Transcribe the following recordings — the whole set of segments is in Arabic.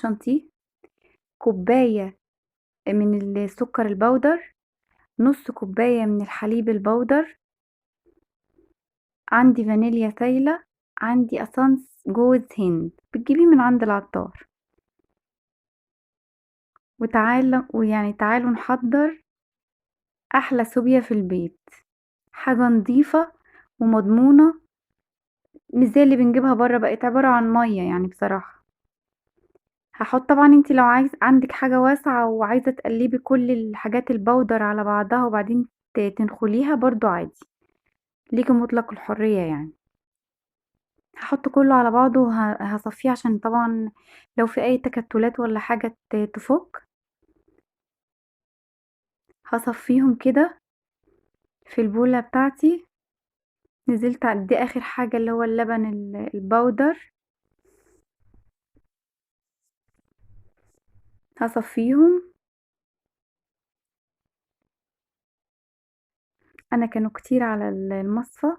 شانتيه، كوباية من السكر البودر، نص كوباية من الحليب البودر، عندي فانيليا سايلة، عندي اسانس جوز هند بتجيبيه من عند العطار. تعالوا نحضر احلى سوبيا في البيت، حاجة نضيفة ومضمونة، مش زي اللي بنجيبها برا، بقت عبارة عن مية يعني بصراحة. هاحط طبعًا، انتِ لو عندِك حاجة واسعة وعايزة تقلبي كل الحاجات البودر على بعضها وبعدين تنخليها برضه عادي، ليكِ مطلق الحرية يعني. هاحط كله على بعضه هاصفيه عشان طبعًا لو في أي تكتلات والّا حاجة تفُك. هاصفيهم كده في البولة بتاعتي، نزلت دي آخر حاجة اللي هو اللبن البودر، هاصفيهم. أنا كانوا كتير على المصفى،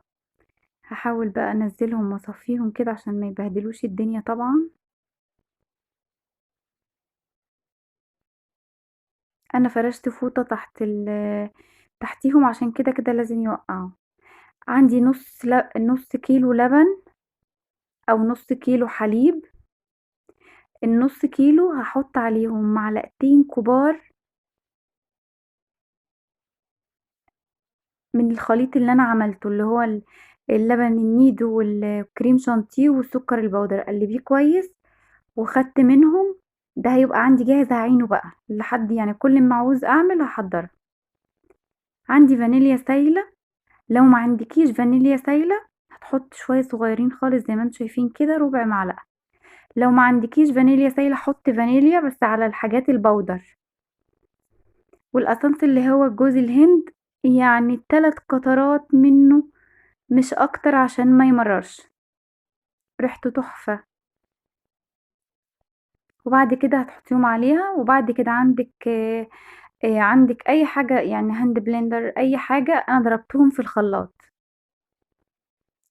هاحاول بقى أنزّلهم وأصفيهم كده عشان ما يبهدلوش الدنيا طبعًا. أنا فرشت فوطة تحتيهم عشان كده لازم يوقّعوا. عندي نُص كيلو لبن أو نُص كيلو حليب، النُص كيلو هاحط عليهم معلقتين كبار من الخليط اللي أنا عملته، اللي هو اللبن النيدو والكريم شانتيه والسكر البودرة، قلّبيه كويس وخدت منهم، ده هيبقى عندي جاهز هاعينه بقى لحد يعني كل أمّا أعوز أعمل هاحضّرها. عندي فانيليا سايلة، لو ما عندكيش فانيليا سايلة هتحطي شوية صغيرين خالص زي ما انتم شايفين كده ربع معلقة، لو ما عندكيش فانيليا سايلة حطي فانيليا بس على الحاجات البودر. والأسانس اللي هو جوز الهند، يعني 3 قطرات منه مش أكتر عشان ما يمررش، ريحته تحفة. وبعد كده هتحطيهم عليها، وبعد كده عندك أي حاجة يعني هاند بلندر أي حاجة، أنا ضربتهم في الخلاط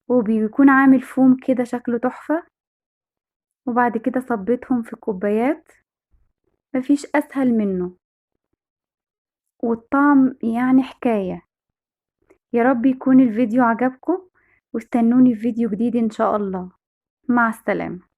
وبيكون عامل فوم كده شكله تحفة. وبعد كده صبيتهم في كوبايات، ما فيش أسهل منه، والطعم يعني حكاية. يا رب يكون الفيديو عجبكم، واستنوني في فيديو جديد إن شاء الله. مع السلامة.